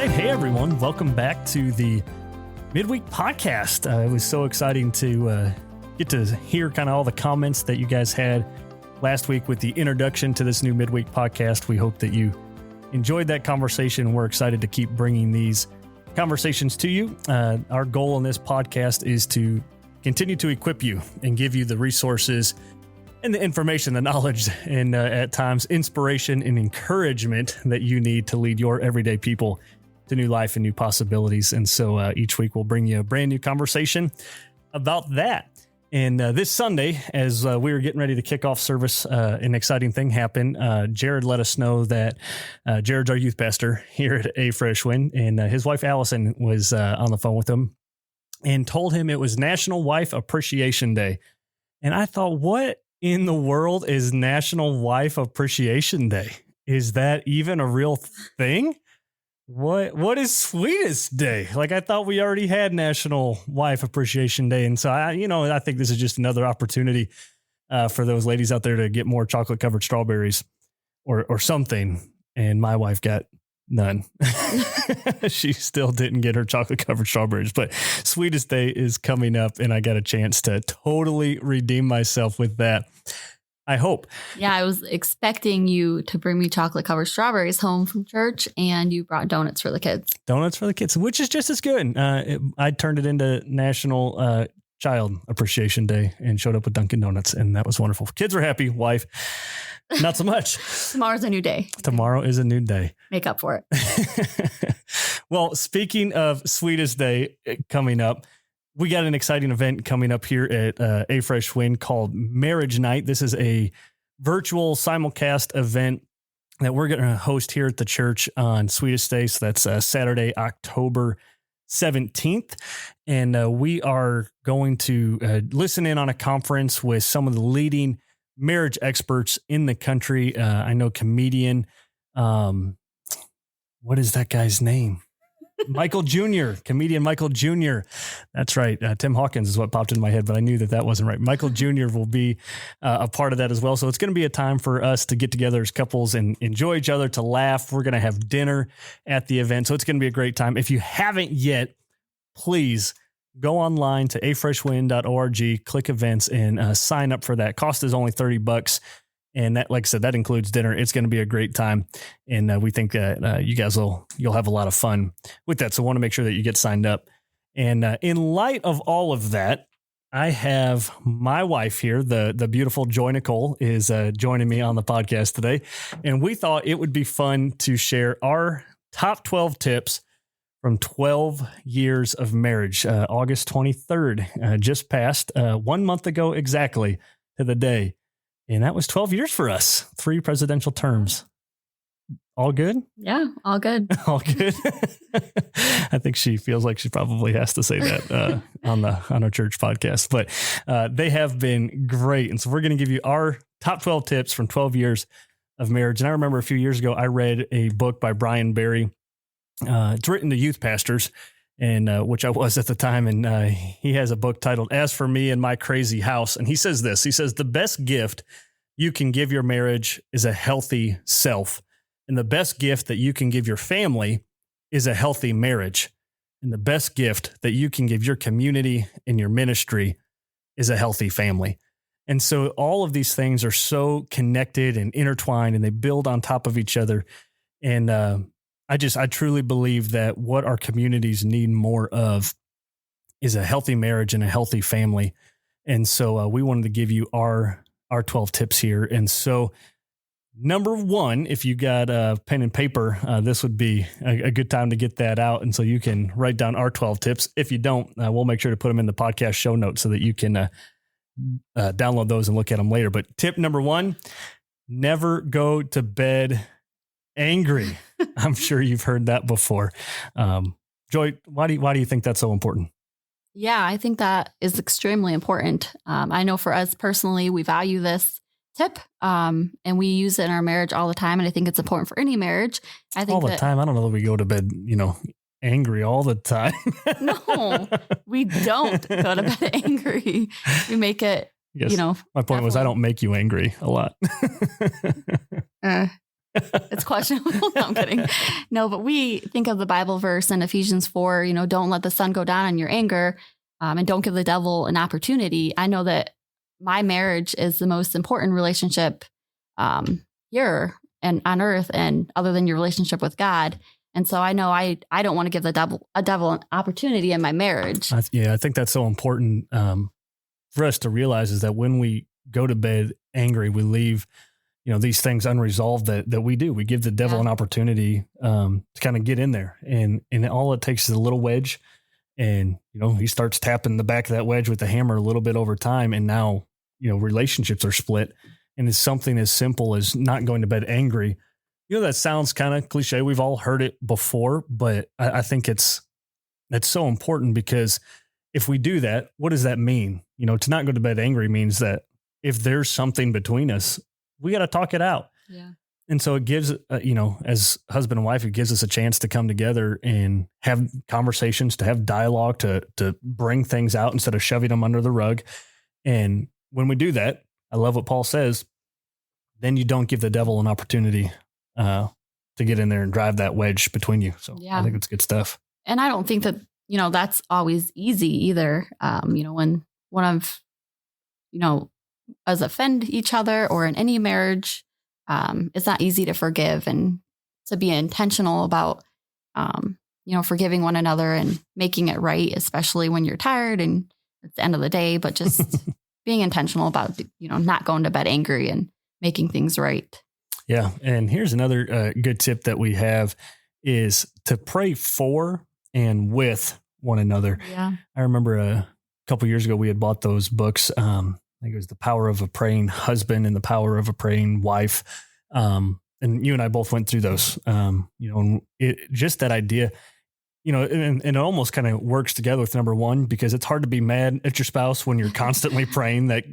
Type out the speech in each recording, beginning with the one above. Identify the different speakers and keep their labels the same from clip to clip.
Speaker 1: right. Hey, everyone. Welcome back to the Midweek Podcast. It was so exciting to get to hear kind of all the comments that you guys had last week with the introduction to this new Midweek Podcast. We hope that you enjoyed that conversation. We're excited to keep bringing these conversations to you. Our goal in this podcast is to continue to equip you and give you the resources and the information, the knowledge, and at times inspiration and encouragement that you need to lead your everyday people to new life and new possibilities. And so each week we'll bring you a brand new conversation about that. And this Sunday, as we were getting ready to kick off service, an exciting thing happened. Jared let us know that Jared's our youth pastor here at A Fresh Wind, and his wife Allison was on the phone with him and told him it was National Wife Appreciation Day. And I thought, what in the world is National Wife Appreciation Day? Is that even a real thing? What is Sweetest Day? Like, I thought we already had National Wife Appreciation Day. And so I think this is just another opportunity for those ladies out there to get more chocolate covered strawberries or something. And my wife got none. She still didn't get her chocolate covered strawberries, but Sweetest Day is coming up and I got a chance to totally redeem myself with that. I hope. Yeah,
Speaker 2: I was expecting you to bring me chocolate covered strawberries home from church, and you brought donuts for the kids.
Speaker 1: Donuts for the kids, which is just as good. I turned it into National Child Appreciation Day and showed up with Dunkin' Donuts, and that was wonderful. Kids were happy. Wife, not so much.
Speaker 2: Tomorrow's a new day.
Speaker 1: Tomorrow is a new day.
Speaker 2: Make up for it.
Speaker 1: Well, speaking of Sweetest Day coming up, we got an exciting event coming up here at A Fresh Wind called Marriage Night. This is a virtual simulcast event that we're going to host here at the church on Sweetest Day. So that's Saturday, October 17th. And we are going to listen in on a conference with some of the leading marriage experts in the country. I know comedian, what is that guy's name? Comedian Michael Jr. That's right. Tim Hawkins is what popped in my head, but I knew that wasn't right. Michael Jr. will be a part of that as well. So it's going to be a time for us to get together as couples and enjoy each other, to laugh. We're going to have dinner at the event. So it's going to be a great time. If you haven't yet, please go online to afreshwind.org, click events, and sign up for that. Cost is only $30. And that, like I said, that includes dinner. It's going to be a great time. And we think that you guys you'll have a lot of fun with that. So I want to make sure that you get signed up. And in light of all of that, I have my wife here. The beautiful Joy Nicole is joining me on the podcast today. And we thought it would be fun to share our top 12 tips from 12 years of marriage. August 23rd, just passed 1 month ago exactly to the day. And that was 12 years for us. 3 presidential terms. All good?
Speaker 2: Yeah, all good.
Speaker 1: All good. I think she feels like she probably has to say that on our church podcast. But they have been great. And so we're going to give you our top 12 tips from 12 years of marriage. And I remember a few years ago, I read a book by Brian Barry. It's written to youth pastors, and which I was at the time. And he has a book titled As for Me and My Crazy House. And he says this, he says, the best gift you can give your marriage is a healthy self. And the best gift that you can give your family is a healthy marriage. And the best gift that you can give your community and your ministry is a healthy family. And so all of these things are so connected and intertwined, and they build on top of each other. And I truly believe that what our communities need more of is a healthy marriage and a healthy family. And so we wanted to give you our 12 tips here. And so number 1, if you got a pen and paper, this would be a good time to get that out. And so you can write down our 12 tips. If you don't, we'll make sure to put them in the podcast show notes so that you can download those and look at them later. But tip number 1, never go to bed angry. I'm sure you've heard that before. Joy, why do you think that's so important?
Speaker 2: Yeah, I think that is extremely important. I know for us personally, we value this tip, and we use it in our marriage all the time. And I think it's important for any marriage. I think
Speaker 1: all the time. I don't know that we go to bed, angry all the time.
Speaker 2: No, we don't go to bed angry. We make it,
Speaker 1: my point was I don't make you angry a lot.
Speaker 2: It's questionable. No, I'm kidding. No, but we think of the Bible verse in Ephesians 4, don't let the sun go down in your anger, and don't give the devil an opportunity. I know that my marriage is the most important relationship here and on earth, and other than your relationship with God. And so I know I don't want to give the devil an opportunity in my marriage.
Speaker 1: I think that's so important for us to realize, is that when we go to bed angry, we leave these things unresolved that we do. We give the devil an opportunity to kind of get in there, and all it takes is a little wedge, and he starts tapping the back of that wedge with the hammer a little bit over time, and now relationships are split. And it's something as simple as not going to bed angry. That sounds kind of cliche. We've all heard it before, but I think that's so important, because if we do that, what does that mean? To not go to bed angry means that if there's something between us, we got to talk it out.
Speaker 2: Yeah.
Speaker 1: And so it gives, as husband and wife, it gives us a chance to come together and have conversations, to have dialogue, to bring things out instead of shoving them under the rug. And when we do that, I love what Paul says, then you don't give the devil an opportunity to get in there and drive that wedge between you. So I think it's good stuff.
Speaker 2: And I don't think that, that's always easy either. When one of, us offend each other, or in any marriage, it's not easy to forgive and to be intentional about, forgiving one another and making it right, especially when you're tired and it's the end of the day, but just being intentional about, not going to bed angry and making things right.
Speaker 1: Yeah. And here's another good tip that we have, is to pray for and with one another.
Speaker 2: Yeah.
Speaker 1: I remember a couple years ago, we had bought those books. I think it was The Power of a Praying Husband and The Power of a Praying Wife. And you and I both went through those, and just that idea, and it almost kind of works together with number one, because it's hard to be mad at your spouse when you're constantly praying that,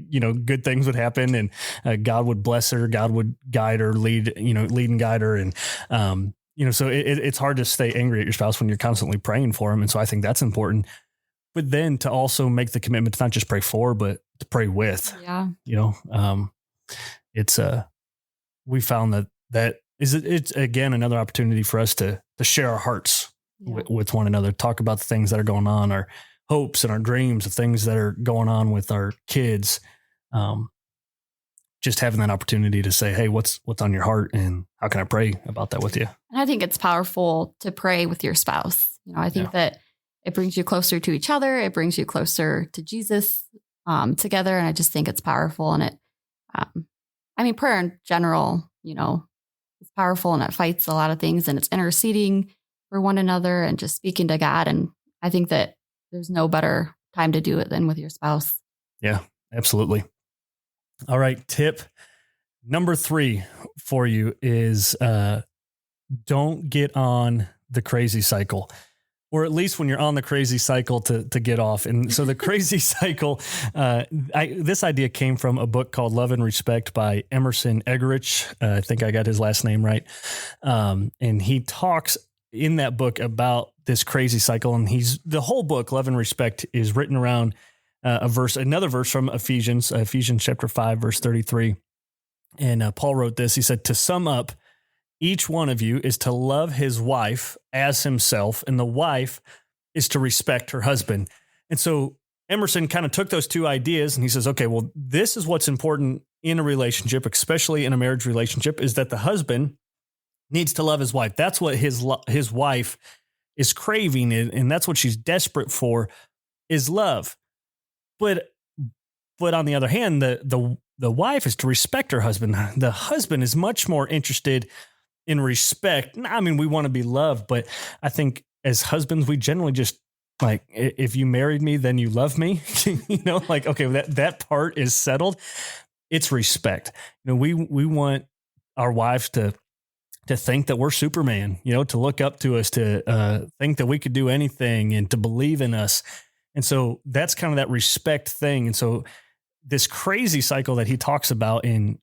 Speaker 1: good things would happen, and God would bless her, God would guide her, lead and guide her. And, so it's hard to stay angry at your spouse when you're constantly praying for him. And so I think that's important. But then to also make the commitment to not just pray for, but to pray with.
Speaker 2: Yeah.
Speaker 1: It's we found that it's again another opportunity for us to share our hearts with one another, talk about the things that are going on, our hopes and our dreams, the things that are going on with our kids. Just having that opportunity to say, hey, what's on your heart, and how can I pray about that with you?
Speaker 2: And I think it's powerful to pray with your spouse. I think that it brings you closer to each other. It brings you closer to Jesus together. And I just think it's powerful. And it, prayer in general, is powerful, and it fights a lot of things, and it's interceding for one another and just speaking to God. And I think that there's no better time to do it than with your spouse.
Speaker 1: Yeah, absolutely. All right. Tip number 3 for you is don't get on the crazy cycle. Or at least when you're on the crazy cycle to get off. And so the crazy cycle, this idea came from a book called Love and Respect by Emerson Eggerichs. I think I got his last name right. And he talks in that book about this crazy cycle. And the whole book, Love and Respect, is written around another verse from Ephesians chapter 5, verse 33. And Paul wrote this. He said, to sum up, each one of you is to love his wife as himself, and the wife is to respect her husband. And so Emerson kind of took those two ideas and he says, okay, well, this is what's important in a relationship, especially in a marriage relationship, is that the husband needs to love his wife. That's what his wife is craving, and that's what she's desperate for, is love. But on the other hand, the wife is to respect her husband. The husband is much more interested in respect. I mean, we want to be loved, but I think as husbands, we generally just like, if you married me, then you love me, okay, that part is settled. It's respect. We want our wives to think that we're Superman, to look up to us, to think that we could do anything, and to believe in us. And so that's kind of that respect thing. And so this crazy cycle that he talks about in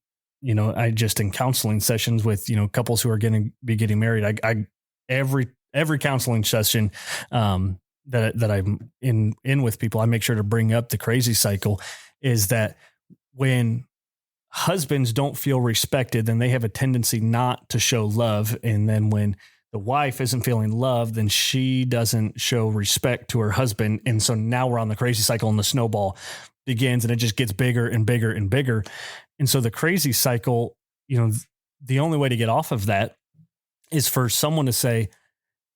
Speaker 1: counseling sessions with, couples who are going to be getting married, I every counseling session that I'm in with people, I make sure to bring up the crazy cycle, is that when husbands don't feel respected, then they have a tendency not to show love. And then when the wife isn't feeling loved, then she doesn't show respect to her husband. And so now we're on the crazy cycle and the snowball begins and it just gets bigger and bigger and bigger. And so the crazy cycle, the only way to get off of that is for someone to say,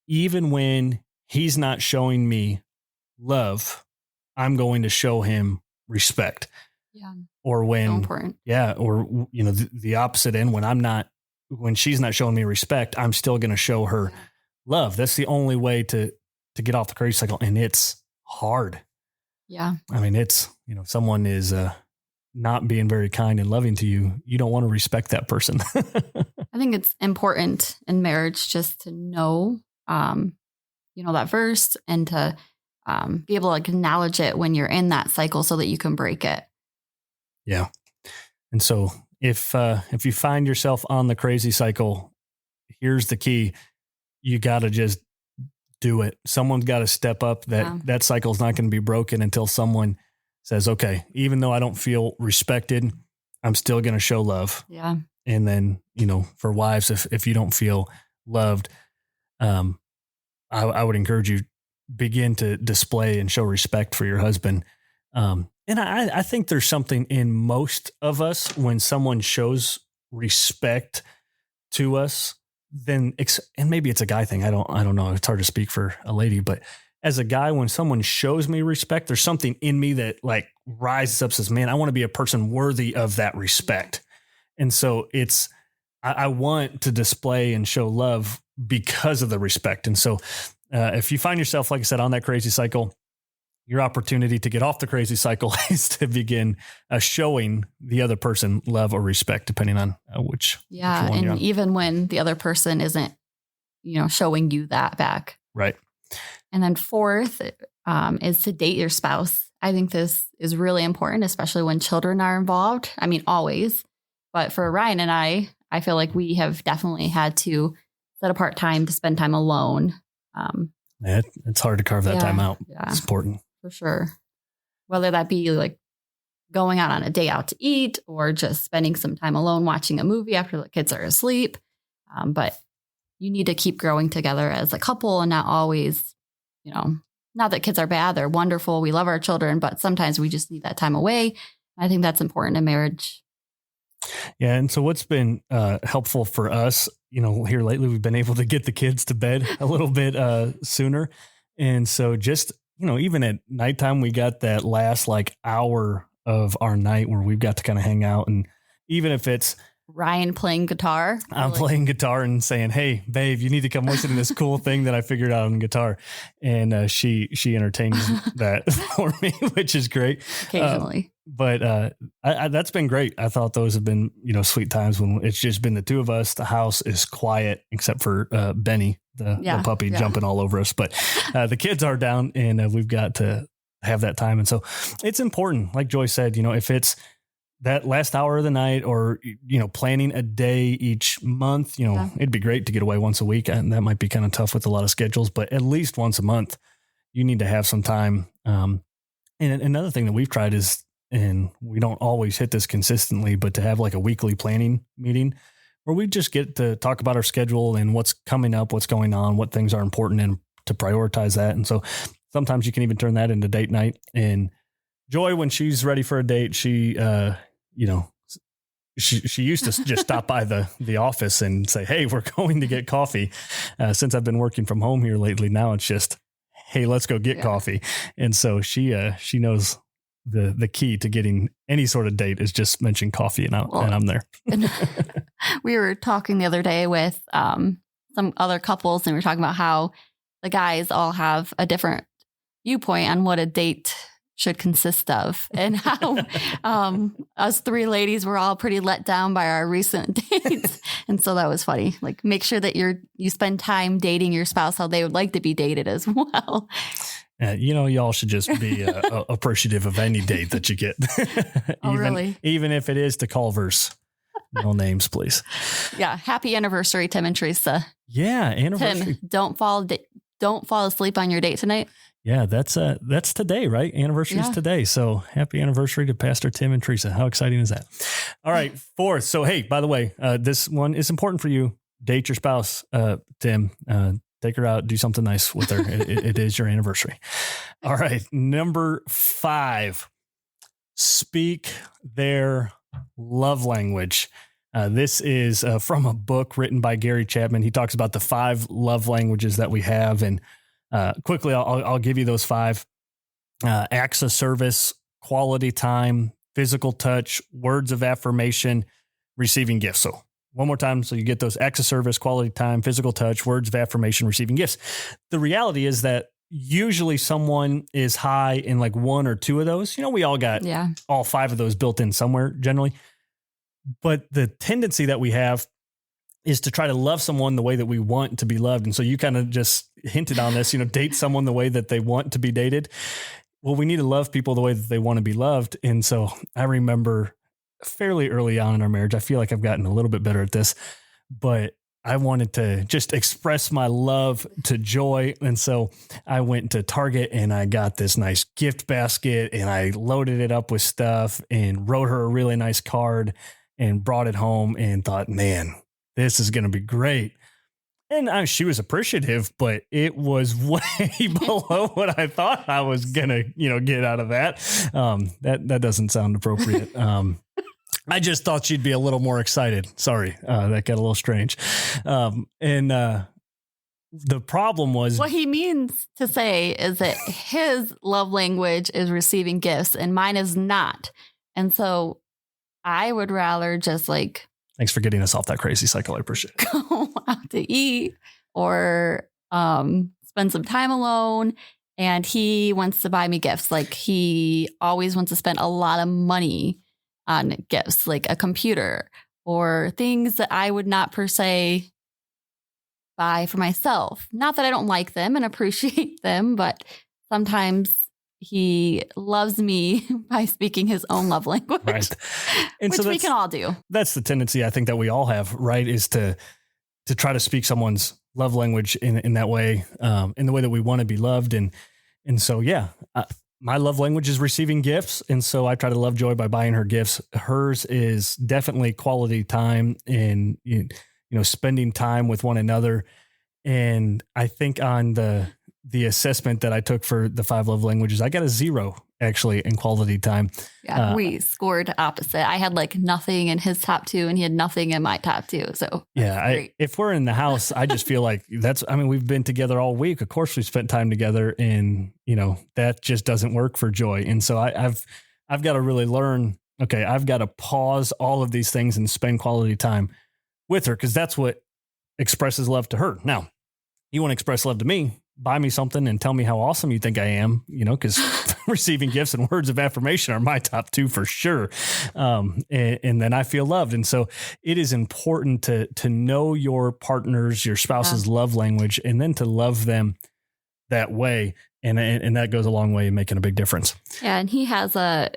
Speaker 1: even when he's not showing me love, I'm going to show him respect.
Speaker 2: Yeah.
Speaker 1: Or when,
Speaker 2: so important.
Speaker 1: Yeah. Or, the opposite end, when she's not showing me respect, I'm still going to show her love. That's the only way to get off the crazy cycle. And it's hard.
Speaker 2: Yeah.
Speaker 1: I mean, it's, someone is not being very kind and loving to you. You don't want to respect that person.
Speaker 2: I think it's important in marriage just to know, that verse and to be able to acknowledge it when you're in that cycle so that you can break it.
Speaker 1: Yeah. And so if you find yourself on the crazy cycle, here's the key. You got to just do it. Someone's got to step up. That cycle is not going to be broken until someone says, okay, even though I don't feel respected, I'm still going to show love.
Speaker 2: Yeah.
Speaker 1: And then, for wives, if you don't feel loved, I would encourage you begin to display and show respect for your husband. And I think there's something in most of us when someone shows respect to us, then, and maybe it's a guy thing. I don't know. It's hard to speak for a lady, but as a guy, when someone shows me respect, there's something in me that like rises up, says, man, I want to be a person worthy of that respect. And so I want to display and show love because of the respect. And so if you find yourself, like I said, on that crazy cycle, your opportunity to get off the crazy cycle is to begin showing the other person love or respect, depending on which.
Speaker 2: Yeah.
Speaker 1: Which one
Speaker 2: and even when the other person isn't, showing you that back.
Speaker 1: Right.
Speaker 2: And then fourth is to date your spouse. I think this is really important, especially when children are involved. I mean, always. But for Ryan and I feel like we have definitely had to set apart time to spend time alone.
Speaker 1: It's hard to carve that time out. Yeah. It's important.
Speaker 2: For sure. Whether that be like going out on a day out to eat or just spending some time alone watching a movie after the kids are asleep. But you need to keep growing together as a couple and not always, not that kids are bad. They're wonderful. We love our children, but sometimes we just need that time away. I think that's important in marriage.
Speaker 1: Yeah. And so what's been helpful for us, here lately, we've been able to get the kids to bed a little bit sooner. And so just, even at nighttime, we got that last like hour of our night where we've got to kind of hang out. And even if it's
Speaker 2: Ryan playing guitar,
Speaker 1: I'm playing guitar and saying, hey, babe, you need to come listen to this cool thing that I figured out on guitar. And she entertains that for me, which is great.
Speaker 2: Occasionally.
Speaker 1: But that's been great. I thought those have been, sweet times when it's just been the two of us. The house is quiet except for Benny, the puppy jumping all over us. But the kids are down and we've got to have that time. And so it's important. Like Joy said, if it's that last hour of the night or, planning a day each month, it'd be great to get away once a week. And that might be kind of tough with a lot of schedules, but at least once a month, you need to have some time. And another thing that we've tried is, and we don't always hit this consistently, but to have like a weekly planning meeting where we just get to talk about our schedule and what's coming up, what's going on, what things are important and to prioritize that. And so sometimes you can even turn that into date night. And Joy, when she's ready for a date, she used to just stop by the office and say, hey, we're going to get coffee. Since I've been working from home here lately, now it's just, hey, let's go get coffee. And so she knows the key to getting any sort of date is just mention coffee and I'm there.
Speaker 2: We were talking the other day with some other couples and we were talking about how the guys all have a different viewpoint on what a date should consist of and how us three ladies were all pretty let down by our recent dates. And so that was funny. Like make sure that you spend time dating your spouse how they would like to be dated as well.
Speaker 1: Y'all should just be appreciative of any date that you get.
Speaker 2: Really?
Speaker 1: Even if it is to Culver's. No names, please.
Speaker 2: Yeah. Happy anniversary, Tim and Teresa.
Speaker 1: Yeah. Anniversary.
Speaker 2: Tim, don't fall don't fall asleep on your date tonight.
Speaker 1: Yeah, that's today, right? Anniversary is today. So happy anniversary to Pastor Tim and Teresa. How exciting is that? All right, fourth. So, hey, by the way, this one is important for you. Date your spouse, Tim. Take her out, do something nice with her. It is your anniversary. All right, number 5, speak their love language. This is from a book written by Gary Chapman. He talks about the 5 love languages that we have. And quickly, I'll give you those 5. Acts of service, quality time, physical touch, words of affirmation, receiving gifts. So one more time. So you get those acts of service, quality time, physical touch, words of affirmation, receiving gifts. The reality is that usually someone is high in like 1 or 2 of those. We all got all 5 of those built in somewhere generally. But the tendency that we have is to try to love someone the way that we want to be loved. And so you kind of just hinted on this, date someone the way that they want to be dated. Well, we need to love people the way that they want to be loved. And so I remember fairly early on in our marriage, I feel like I've gotten a little bit better at this, but I wanted to just express my love to Joy. And so I went to Target and I got this nice gift basket and I loaded it up with stuff and wrote her a really nice card and brought it home and thought, man, this is going to be great. And she was appreciative, but it was way below what I thought I was going to, get out of that. That doesn't sound appropriate. I just thought she'd be a little more excited. Sorry. That got a little strange. The problem was
Speaker 2: what he means to say is that his love language is receiving gifts and mine is not. And so I would rather just like,
Speaker 1: thanks for getting us off that crazy cycle. I appreciate it.
Speaker 2: Go out to eat or spend some time alone. And he wants to buy me gifts. Like he always wants to spend a lot of money on gifts, like a computer or things that I would not per se buy for myself. Not that I don't like them and appreciate them, but sometimes he loves me by speaking his own love language,
Speaker 1: right? And
Speaker 2: which we can all do.
Speaker 1: That's the tendency I think that we all have, right? Is to try to speak someone's love language in that way, in the way that we want to be loved. And so, my love language is receiving gifts. And so I try to love Joy by buying her gifts. Hers is definitely quality time and, spending time with one another. And I think on the assessment that I took for the 5 love languages, I got a 0 actually in quality time.
Speaker 2: Yeah, we scored opposite. I had like nothing in his top 2 and he had nothing in my top 2. So
Speaker 1: if we're in the house, I just feel like we've been together all week. Of course we spent time together and that just doesn't work for Joy. And so I've got to really learn, okay, I've got to pause all of these things and spend quality time with her. 'Cause that's what expresses love to her. Now you want to express love to me, buy me something and tell me how awesome you think I am, because receiving gifts and words of affirmation are my top 2 for sure. And then I feel loved. And so it is important to know your partner's, your spouse's love language, and then to love them that way. And that goes a long way in making a big difference. Yeah.
Speaker 2: And he has a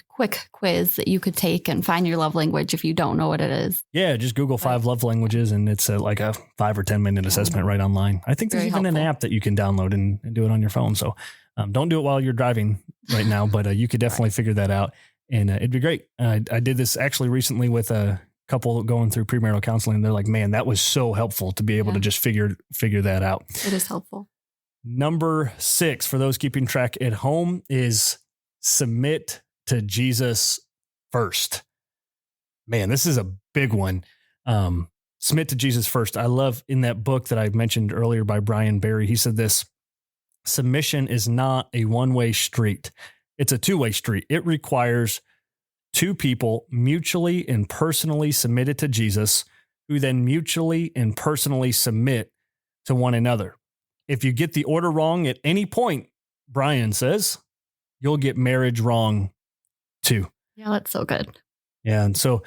Speaker 2: quick quiz that you could take and find your love language if you don't know what it is.
Speaker 1: Yeah, just Google 5 love languages and it's like a 5 or 10 minute assessment right online. I think there's even an app that you can download and do it on your phone. So don't do it while you're driving right now, but you could definitely figure that out and it'd be great. I did this actually recently with a couple going through premarital counseling. They're like, man, that was so helpful to be able to just figure that out.
Speaker 2: It is helpful.
Speaker 1: Number 6 for those keeping track at home is submit to Jesus first. Man, this is a big one. Submit to Jesus first. I love in that book that I mentioned earlier by Brian Barry, he said this: submission is not a one-way street. It's a two-way street. It requires 2 people mutually and personally submitted to Jesus, who then mutually and personally submit to one another. If you get the order wrong at any point, Brian says, you'll get marriage wrong too.
Speaker 2: Yeah, that's so good.
Speaker 1: Yeah. And so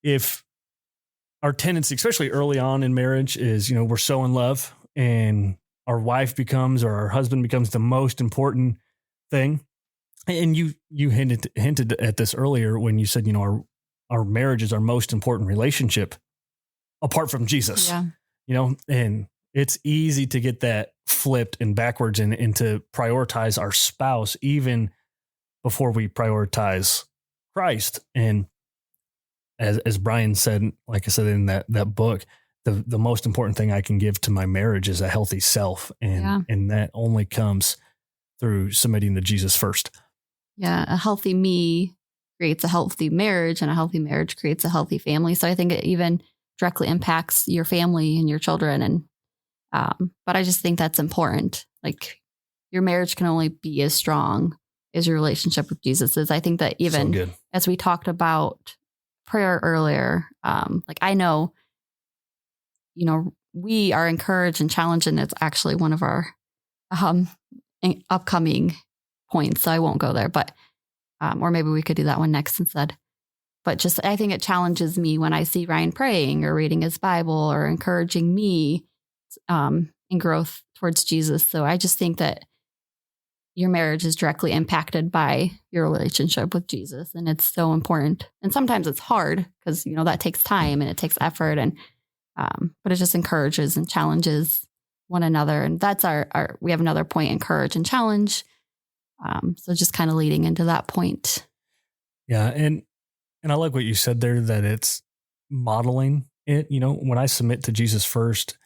Speaker 1: if our tendency, especially early on in marriage, is, we're so in love and our wife becomes, or our husband becomes the most important thing. And you hinted at this earlier when you said, our marriage is our most important relationship apart from Jesus, and it's easy to get that flipped and backwards and to prioritize our spouse even before we prioritize Christ. And as Brian said, like I said in that book, the most important thing I can give to my marriage is a healthy self. And that only comes through submitting to Jesus first.
Speaker 2: Yeah. A healthy me creates a healthy marriage, and a healthy marriage creates a healthy family. So I think it even directly impacts your family and your children. And, but I just think that's important. Like, your marriage can only be as strong as your relationship with Jesus is. I think that even as we talked about prayer earlier, like, I know, we are encouraged and challenged, and it's actually one of our upcoming points. So I won't go there, but, or maybe we could do that one next instead. But just, I think it challenges me when I see Ryan praying or reading his Bible or encouraging me in growth towards Jesus. So I just think that your marriage is directly impacted by your relationship with Jesus. And it's so important. And sometimes it's hard because, that takes time and it takes effort. And, but it just encourages and challenges one another. And that's we have another point, encourage and challenge. So just kind of leading into that point.
Speaker 1: Yeah. And I like what you said there, that it's modeling it. When I submit to Jesus first,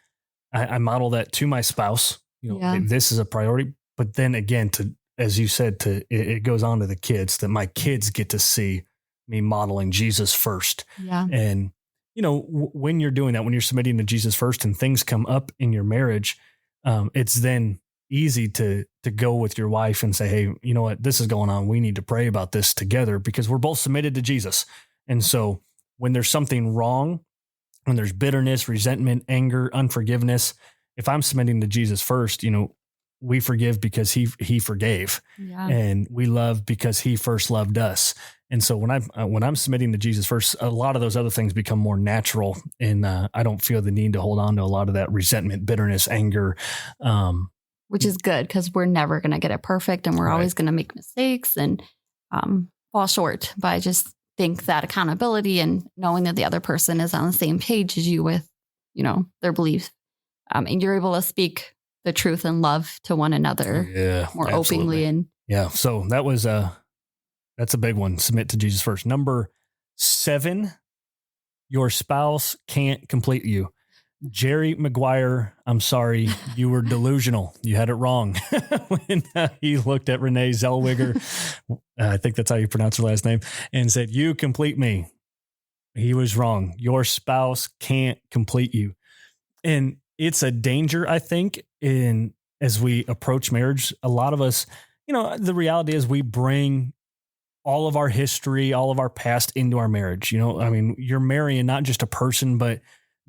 Speaker 1: I model that to my spouse. This is a priority. But then again, as you said, it goes on to the kids, that my kids get to see me modeling Jesus first.
Speaker 2: Yeah.
Speaker 1: And, when you're doing that, when you're submitting to Jesus first and things come up in your marriage, it's then easy to go with your wife and say, hey, you know what, this is going on. We need to pray about this together because we're both submitted to Jesus. And so when there's something wrong, when there's bitterness, resentment, anger, unforgiveness, if I'm submitting to Jesus first, we forgive because he forgave, and we love because he first loved us. And so when I'm submitting to Jesus first, a lot of those other things become more natural, and I don't feel the need to hold on to a lot of that resentment, bitterness, anger.
Speaker 2: Which is good, because we're never going to get it perfect, and we're always going to make mistakes and fall short. But I just think that accountability and knowing that the other person is on the same page as you with, their beliefs, and you're able to speak the truth and love to one another more openly. And
Speaker 1: so that's a big one. Submit to Jesus first. Number 7, your spouse can't complete you. Jerry Maguire, I'm sorry, you were delusional. You had it wrong. When he looked at Renee Zellweger, I think that's how you pronounce her last name, and said, you complete me. He was wrong. Your spouse can't complete you. And it's a danger, I think, as we approach marriage. A lot of us, the reality is we bring all of our history, all of our past into our marriage. You're marrying not just a person, but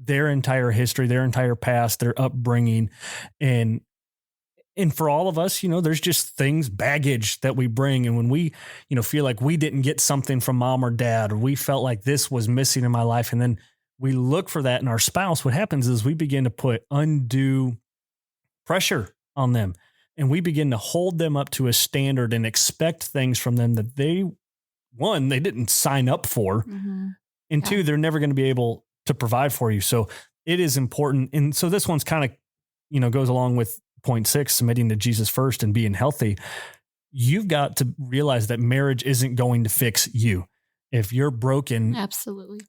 Speaker 1: their entire history, their entire past, their upbringing. And for all of us, there's just things, baggage that we bring. And when we, feel like we didn't get something from mom or dad, or we felt like this was missing in my life, and then we look for that in our spouse, what happens is we begin to put undue pressure on them, and we begin to hold them up to a standard and expect things from them that they didn't sign up for. Mm-hmm. And 2, they're never going to be able to provide for you. So it is important. And so this one's kind of, goes along with point 6, submitting to Jesus first and being healthy. You've got to realize that marriage isn't going to fix you. If you're broken,
Speaker 2: absolutely,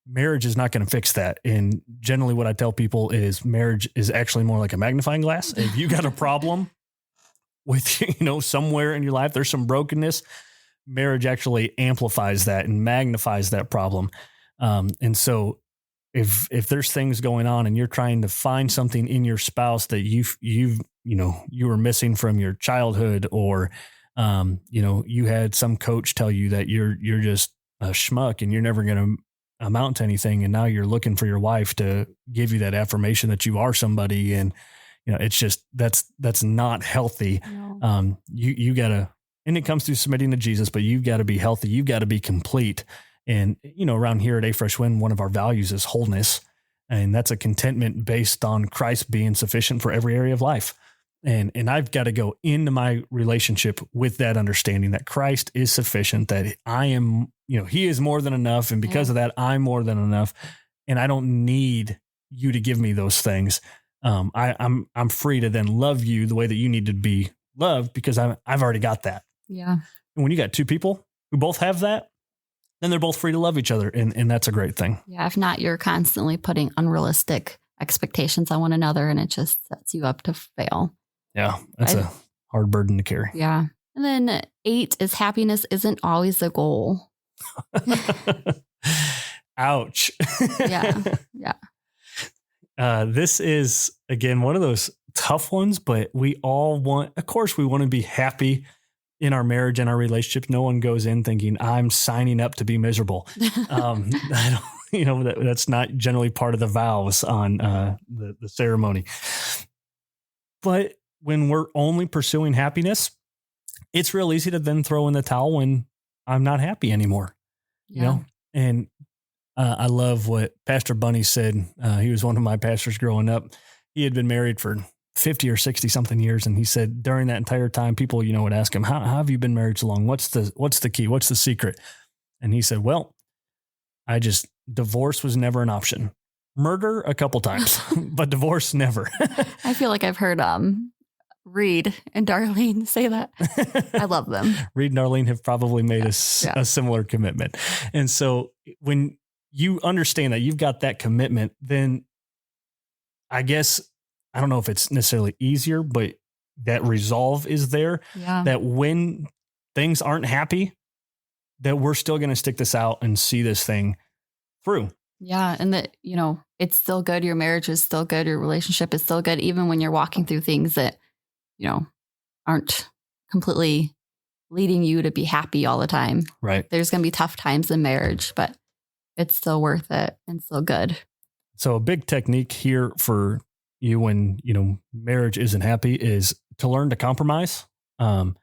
Speaker 1: marriage is not going to fix that. And generally what I tell people is marriage is actually more like a magnifying glass. If you got a problem with, somewhere in your life, there's some brokenness, marriage actually amplifies that and magnifies that problem. And so if there's things going on and you're trying to find something in your spouse that you were missing from your childhood, or you had some coach tell you that you're just a schmuck and you're never going to amount to anything, and now you're looking for your wife to give you that affirmation that you are somebody, and it's just that's not healthy. No. You gotta, and it comes through submitting to Jesus, but you've got to be healthy. You've got to be complete. And around here at A Fresh Wind, one of our values is wholeness, and that's a contentment based on Christ being sufficient for every area of life. And I've got to go into my relationship with that understanding that Christ is sufficient, that I am, he is more than enough. And because of that, I'm more than enough. And I don't need you to give me those things. I'm free to then love you the way that you need to be loved because I've already got that.
Speaker 2: Yeah.
Speaker 1: And when you got two people who both have that, then they're both free to love each other. And that's a great thing.
Speaker 2: Yeah. If not, you're constantly putting unrealistic expectations on one another and it just sets you up to fail.
Speaker 1: Yeah. That's a hard burden to carry.
Speaker 2: Yeah. And then 8 is happiness isn't always the goal.
Speaker 1: Ouch.
Speaker 2: Yeah. Yeah.
Speaker 1: This is, again, one of those tough ones, but we all want to be happy in our marriage and our relationship. No one goes in thinking I'm signing up to be miserable. I don't, that's not generally part of the vows on the ceremony. But when we're only pursuing happiness, it's real easy to then throw in the towel when I'm not happy anymore.
Speaker 2: Yeah.
Speaker 1: You know, and I love what Pastor Bunny said. He was one of my pastors growing up. He had been married for 50 or 60 something years. And he said during that entire time, people, would ask him, how have you been married so long? What's the key? What's the secret? And he said, well, divorce was never an option. Murder a couple times, but divorce never.
Speaker 2: I feel like I've heard Reed and Darlene say that. I love them.
Speaker 1: Reed and Darlene have probably made a similar commitment. And so when you understand that you've got that commitment, then I guess, I don't know if it's necessarily easier, but that resolve is there.
Speaker 2: Yeah.
Speaker 1: That when things aren't happy, that we're still going to stick this out and see this thing through.
Speaker 2: Yeah. And that, it's still good. Your marriage is still good. Your relationship is still good. Even when you're walking through things that, aren't completely leading you to be happy all the time.
Speaker 1: Right.
Speaker 2: There's going to be tough times in marriage, but it's still worth it and still good. So
Speaker 1: a big technique here for you when, marriage isn't happy is to learn to compromise. And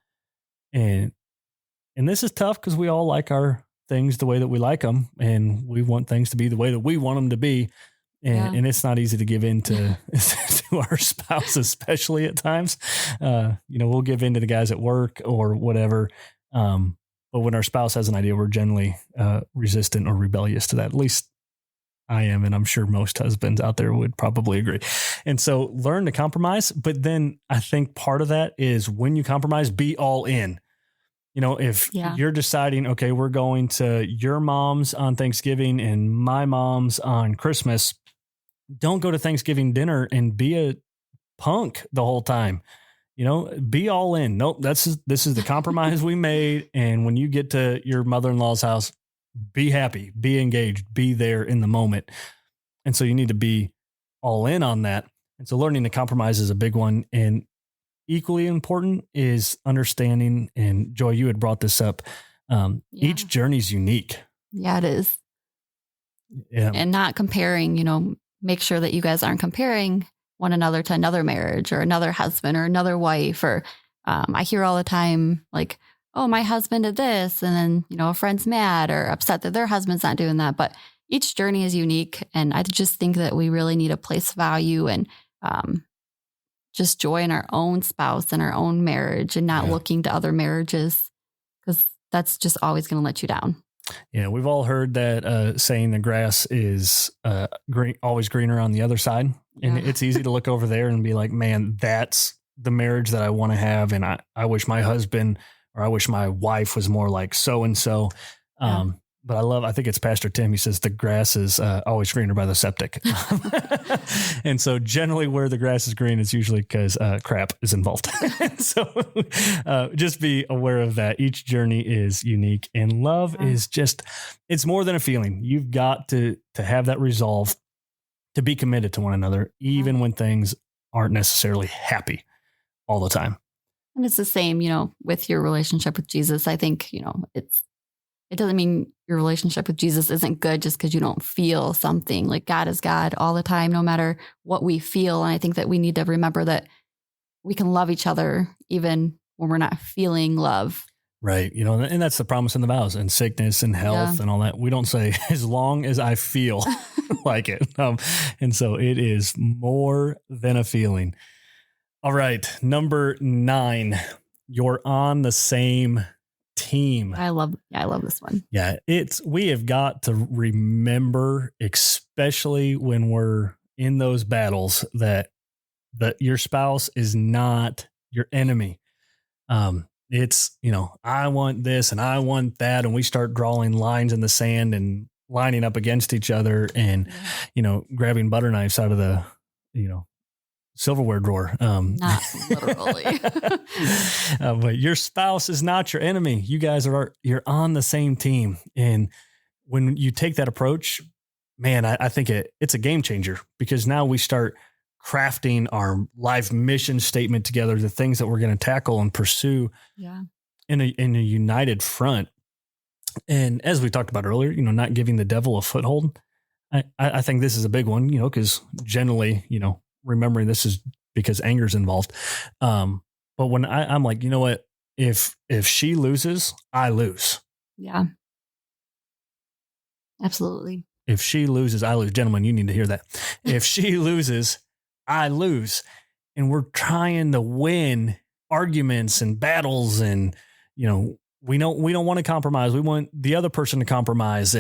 Speaker 1: this is tough because we all like our things the way that we like them and we want things to be the way that we want them to be. And it's not easy to give in to our spouse, especially at times. We'll give in to the guys at work or whatever. But when our spouse has an idea, we're generally resistant or rebellious to that. At least I am, and I'm sure most husbands out there would probably agree. And so learn to compromise. But then I think part of that is when you compromise, be all in. If you're deciding, okay, we're going to your mom's on Thanksgiving and my mom's on Christmas, don't go to Thanksgiving dinner and be a punk the whole time. Be all in. Nope. This is the compromise we made. And when you get to your mother-in-law's house, be happy, be engaged, be there in the moment. And so you need to be all in on that. And so learning to compromise is a big one. And equally important is understanding, and Joy, you had brought this up. Each journey is unique. Yeah,
Speaker 2: it is.
Speaker 1: Yeah.
Speaker 2: And not comparing, make sure that you guys aren't comparing one another to another marriage or another husband or another wife. Or I hear all the time, like, oh, my husband did this. And then, a friend's mad or upset that their husband's not doing that. But each journey is unique. And I just think that we really need to place value and just joy in our own spouse and our own marriage and not looking to other marriages, because that's just always going to let you down.
Speaker 1: Yeah, we've all heard that saying the grass is always greener on the other side. And it's easy to look over there and be like, man, that's the marriage that I want to have. And I wish my husband or I wish my wife was more like so-and-so. But I think it's Pastor Tim. He says the grass is always greener by the septic. And so generally where the grass is green is usually because crap is involved. So just be aware of that. Each journey is unique, and love is it's more than a feeling. You've got to have that resolve to be committed to one another, even when things aren't necessarily happy all the time.
Speaker 2: And it's the same, with your relationship with Jesus. I think, it doesn't mean your relationship with Jesus isn't good just because you don't feel something. Like God is God all the time, no matter what we feel. And I think that we need to remember that we can love each other even when we're not feeling love.
Speaker 1: Right. And that's the promise in the vows, and sickness and health and all that. We don't say as long as I feel like it. And so it is more than a feeling. All right. Number 9, you're on the same team.
Speaker 2: I love this one.
Speaker 1: Yeah, we have got to remember, especially when we're in those battles, that that your spouse is not your enemy. It's, I want this and I want that. And we start drawing lines in the sand and lining up against each other and, grabbing butter knives out of the, silverware drawer.
Speaker 2: Not literally.
Speaker 1: But your spouse is not your enemy. You guys you're on the same team. And when you take that approach, man, I think it's a game changer, because now we start crafting our life mission statement together, the things that we're going to tackle and pursue in a united front. And as we talked about earlier, not giving the devil a foothold. I think this is a big one, because generally, remembering this is because anger's involved. But when I'm like, you know what, if she loses, I lose.
Speaker 2: Yeah, absolutely.
Speaker 1: If she loses, I lose. Gentlemen, you need to hear that. If she loses, I lose. And we're trying to win arguments and battles. And, we don't want to compromise. We want the other person to compromise.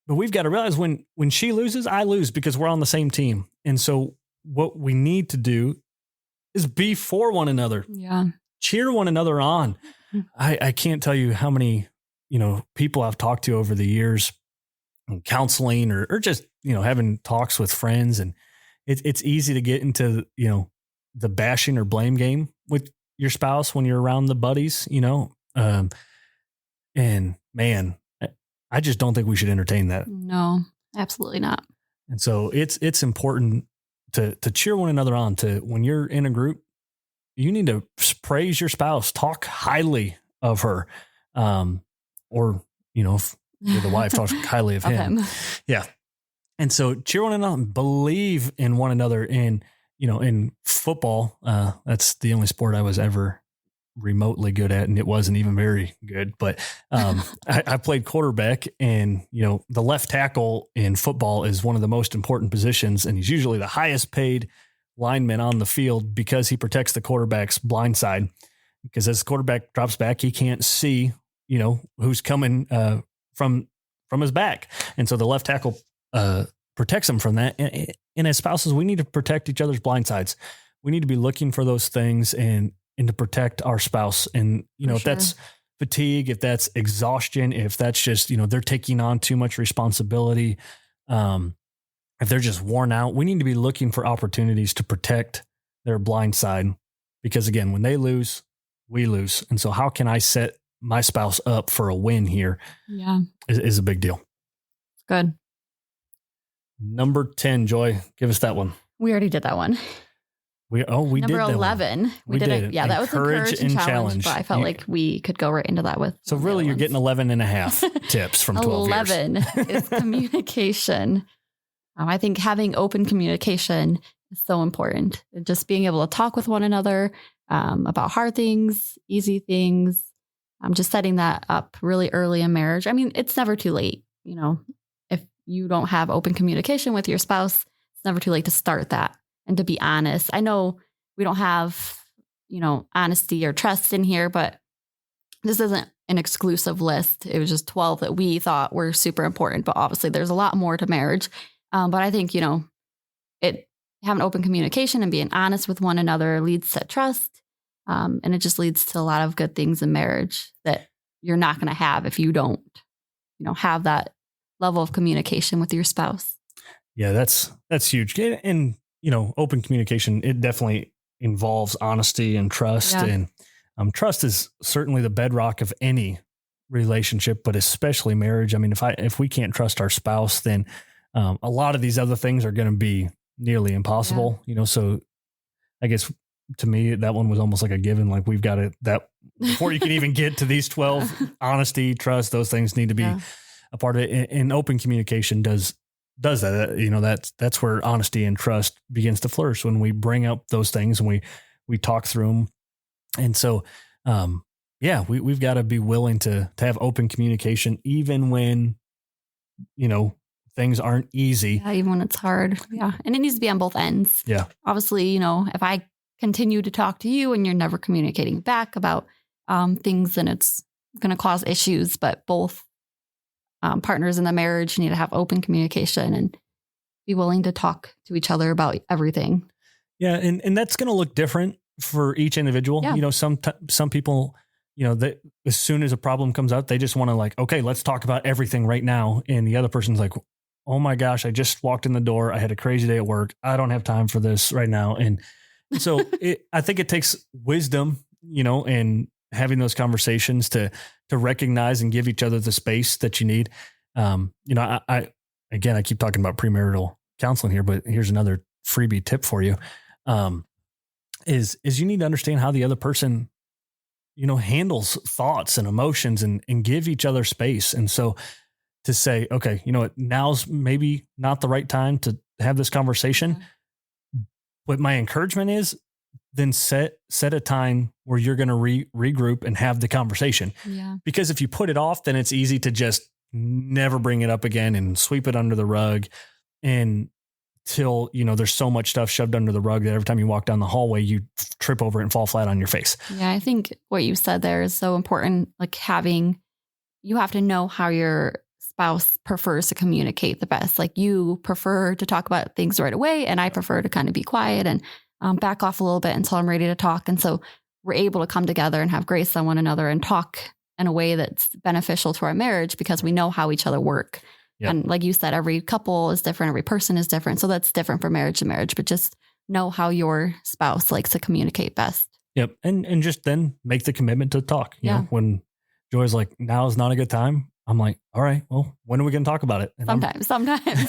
Speaker 1: But we've got to realize when she loses, I lose, because we're on the same team. And so what we need to do is be for one another.
Speaker 2: Yeah.
Speaker 1: Cheer one another on. I can't tell you how many, people I've talked to over the years, counseling or just, having talks with friends. And it's easy to get into, the bashing or blame game with your spouse when you're around the buddies, and man, I just don't think we should entertain that.
Speaker 2: No, absolutely not.
Speaker 1: And so it's important to cheer one another on. To when you're in a group, you need to praise your spouse, talk highly of her, or if you're the wife, talk highly of him. Yeah. And so cheer one another, believe in one another. And, in football, that's the only sport I was ever remotely good at, and it wasn't even very good. But I played quarterback, and, the left tackle in football is one of the most important positions. And he's usually the highest paid lineman on the field, because he protects the quarterback's blind side. Because as the quarterback drops back, he can't see, who's coming from his back. And so the left tackle protects him from that. And as spouses, we need to protect each other's blind sides. We need to be looking for those things and to protect our spouse. And, if that's fatigue, if that's exhaustion, if that's just, they're taking on too much responsibility, if they're just worn out, we need to be looking for opportunities to protect their blind side. Because again, when they lose, we lose. And so how can I set my spouse up for a win here?
Speaker 2: Yeah.
Speaker 1: Is a big deal.
Speaker 2: Good.
Speaker 1: Number 10, Joy, give us that one.
Speaker 2: We already did that one.
Speaker 1: We did
Speaker 2: Number
Speaker 1: that
Speaker 2: 11.
Speaker 1: One. We did it.
Speaker 2: Yeah, that was encourage and challenge. But I felt like we could go right into that with.
Speaker 1: So really, you're getting 11 and a half tips from 12
Speaker 2: 11 is communication. I think having open communication is so important. Just being able to talk with one another about hard things, easy things. Just setting that up really early in marriage. I mean, it's never too late. If you don't have open communication with your spouse, it's never too late to start that and to be honest. I know we don't have, honesty or trust in here, but this isn't an exclusive list. It was just 12 that we thought were super important, but obviously there's a lot more to marriage. But I think, having open communication and being honest with one another leads to trust. And it just leads to a lot of good things in marriage that you're not going to have if you don't, have that level of communication with your spouse.
Speaker 1: Yeah, that's huge. And, open communication, it definitely involves honesty and trust. Yeah. And trust is certainly the bedrock of any relationship, but especially marriage. I mean, if we can't trust our spouse, then a lot of these other things are going to be nearly impossible. Yeah. So I guess to me, that one was almost like a given. Like we've got that before you can even get to these 12, honesty, trust, those things need to be a part of it. And open communication does that. That's where honesty and trust begins to flourish, when we bring up those things and we talk through them. And so, we've got to be willing to have open communication, even when, things aren't easy.
Speaker 2: Yeah, even when it's hard. Yeah. And it needs to be on both ends.
Speaker 1: Yeah.
Speaker 2: Obviously, if I continue to talk to you and you're never communicating back about things, then it's going to cause issues. But both partners in the marriage need to have open communication and be willing to talk to each other about everything.
Speaker 1: Yeah. And that's going to look different for each individual.
Speaker 2: Yeah.
Speaker 1: You know, some people, you know, that as soon as a problem comes out, they just want to like, okay, let's talk about everything right now. And the other person's like, oh my gosh, I just walked in the door. I had a crazy day at work. I don't have time for this right now. And so I think it takes wisdom, you know, and having those conversations to recognize and give each other the space that you need. You know, I keep talking about premarital counseling here, but here's another freebie tip for you. Is you need to understand how the other person, you know, handles thoughts and emotions and give each other space. And so to say, okay, you know what, now's maybe not the right time to have this conversation. But my encouragement is then set a time where you're going to regroup and have the conversation.
Speaker 2: Yeah.
Speaker 1: Because if you put it off, then it's easy to just never bring it up again and sweep it under the rug. And till, you know, there's so much stuff shoved under the rug that every time you walk down the hallway, you trip over it and fall flat on your face.
Speaker 2: Yeah. I think what you said there is so important. Like you have to know how your spouse prefers to communicate the best. Like you prefer to talk about things right away, and I prefer to kind of be quiet and back off a little bit until I'm ready to talk. And so we're able to come together and have grace on one another and talk in a way that's beneficial to our marriage because we know how each other work. Yep. And like you said, every couple is different. Every person is different. So that's different from marriage to marriage, but just know how your spouse likes to communicate best.
Speaker 1: Yep. And just then make the commitment to talk. You know, when Joy's like, now is not a good time, I'm like, all right, well, when are we going to talk about it? And
Speaker 2: sometimes.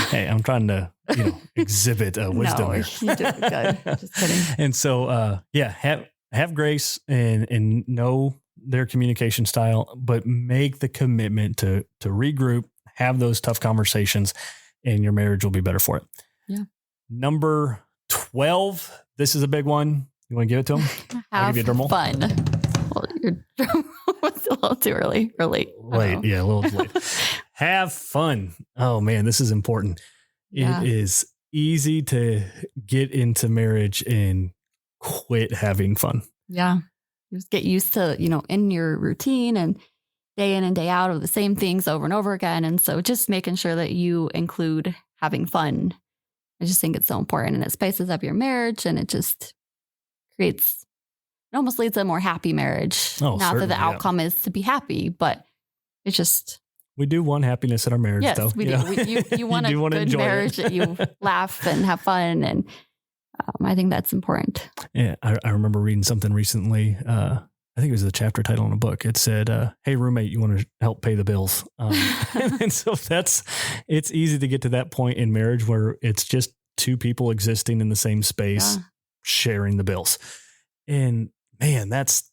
Speaker 1: Hey, I'm trying to, you know, exhibit wisdom
Speaker 2: no,
Speaker 1: here.
Speaker 2: You're doing good. Just kidding.
Speaker 1: And so, have grace and know their communication style, but make the commitment to regroup, have those tough conversations, and your marriage will be better for it.
Speaker 2: Yeah.
Speaker 1: Number 12. This is a big one. You want to give it to him?
Speaker 2: I'll give
Speaker 1: you a drum roll.
Speaker 2: Fun. Well, your drum was a little too early or late.
Speaker 1: Late. Yeah, a little late. Have fun. Oh man, this is important.
Speaker 2: Yeah.
Speaker 1: It is easy to get into marriage and quit having fun.
Speaker 2: Yeah. Just get used to, you know, in your routine and day in and day out of the same things over and over again. And so just making sure that you include having fun. I just think it's so important, and it spices up your marriage, and it just it almost leads to a more happy marriage.
Speaker 1: Oh,
Speaker 2: not that the outcome is to be happy, but it's just.
Speaker 1: We do want happiness in our marriage,
Speaker 2: yes,
Speaker 1: though.
Speaker 2: We do. You want a good marriage that you laugh and have fun. And I think that's important. Yeah.
Speaker 1: I remember reading something recently. I think it was the chapter title in a book. It said, hey, roommate, you want to help pay the bills? And so it's easy to get to that point in marriage where it's just two people existing in the same space, sharing the bills. And man, that's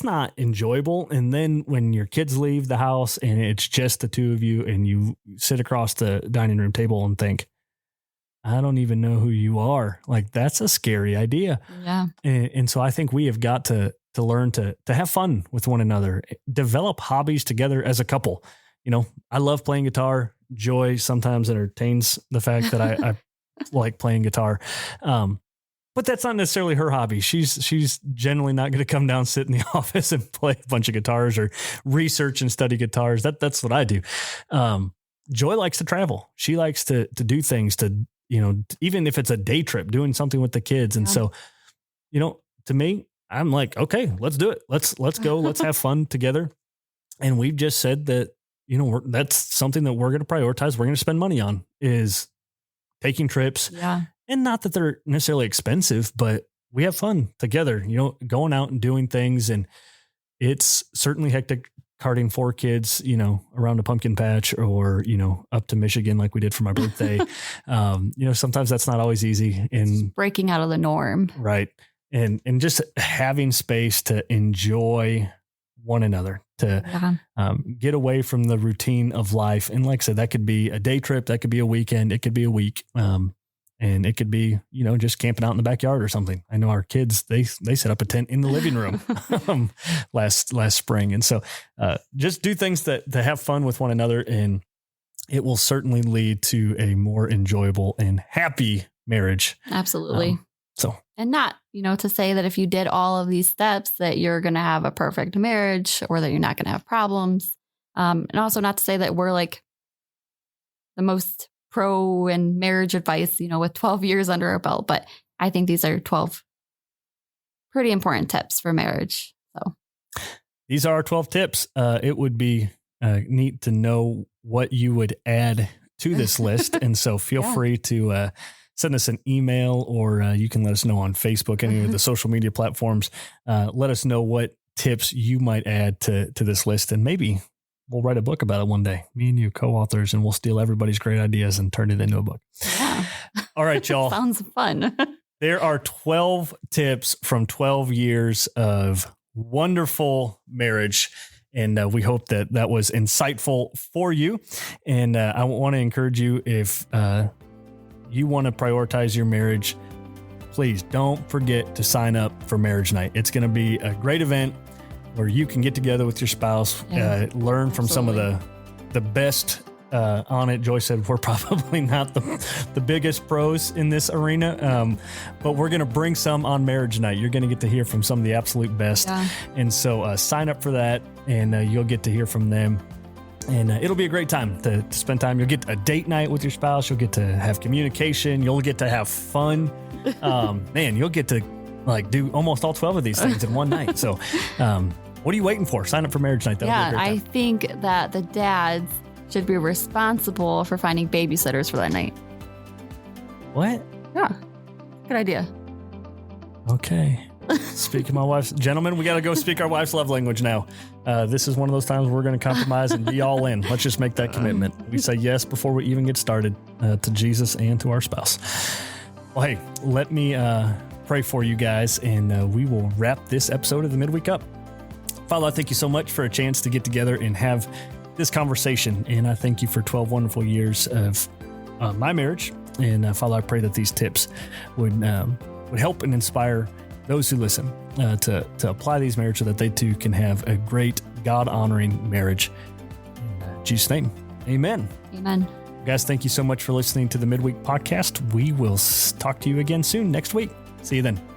Speaker 1: not enjoyable. And then when your kids leave the house and it's just the two of you and you sit across the dining room table and think, I don't even know who you are. Like, that's a scary idea.
Speaker 2: Yeah.
Speaker 1: And so I think we have got to learn to have fun with one another, develop hobbies together as a couple. You know, I love playing guitar. Joy sometimes entertains the fact that I like playing guitar. But that's not necessarily her hobby. She's generally not going to come down, sit in the office and play a bunch of guitars or research and study guitars. That's what I do. Joy likes to travel. She likes to do things, to, you know, even if it's a day trip, doing something with the kids. And so, you know, to me, I'm like, okay, let's do it. Let's go. Let's have fun together. And we've just said that, you know, that's something that we're going to prioritize. We're going to spend money on is taking trips.
Speaker 2: Yeah.
Speaker 1: And not that they're necessarily expensive, but we have fun together, you know, going out and doing things. And it's certainly hectic carting 4 kids, you know, around a pumpkin patch or, you know, up to Michigan like we did for my birthday. You know, sometimes that's not always easy. And
Speaker 2: breaking out of the norm.
Speaker 1: Right. And just having space to enjoy one another, to get away from the routine of life. And like I said, that could be a day trip. That could be a weekend. It could be a week. And it could be, you know, just camping out in the backyard or something. I know our kids, they set up a tent in the living room last spring. And so just do things to have fun with one another, and it will certainly lead to a more enjoyable and happy marriage.
Speaker 2: Absolutely. And not, you know, to say that if you did all of these steps that you're going to have a perfect marriage or that you're not going to have problems. And also not to say that we're like the most pro and marriage advice, with 12 years under our belt, but I think these are 12 pretty important tips for marriage. So
Speaker 1: these are our 12 tips. It would be neat to know what you would add to this list. And so feel free to send us an email, or you can let us know on Facebook, any of the social media platforms. Let us know what tips you might add to this list, and maybe we'll write a book about it one day. Me and you, co-authors, and we'll steal everybody's great ideas and turn it into a book.
Speaker 2: Yeah.
Speaker 1: All right, y'all.
Speaker 2: Sounds fun.
Speaker 1: There are 12 tips from 12 years of wonderful marriage. And we hope that was insightful for you. And I want to encourage you, if you want to prioritize your marriage, please don't forget to sign up for Marriage Night. It's going to be a great event where you can get together with your spouse, learn from some of the best on it. Joy said we're probably not the biggest pros in this arena, but we're going to bring some on Marriage Night. You're going to get to hear from some of the absolute best. Yeah. And so sign up for that, and you'll get to hear from them. And it'll be a great time to spend time. You'll get a date night with your spouse. You'll get to have communication. You'll get to have fun. Man, you'll get to do almost all 12 of these things in one night. So what are you waiting for? Sign up for Marriage Night. That'll be a great time.
Speaker 2: I think that the dads should be responsible for finding babysitters for that night.
Speaker 1: What?
Speaker 2: Yeah. Good idea.
Speaker 1: Okay. Speaking my wife's, gentlemen, we got to go speak our wife's love language now. This is one of those times we're going to compromise and be all in. Let's just make that commitment. We say yes before we even get started to Jesus and to our spouse. Well, hey, let me pray for you guys, and we will wrap this episode of the Midweek up. Father, I thank you so much for a chance to get together and have this conversation. And I thank you for 12 wonderful years of my marriage. And Father, I pray that these tips would help and inspire those who listen to apply these marriages so that they too can have a great God-honoring marriage. In Jesus' name, amen.
Speaker 2: Amen.
Speaker 1: Guys, thank you so much for listening to the Midweek Podcast. We will talk to you again soon next week. See you then.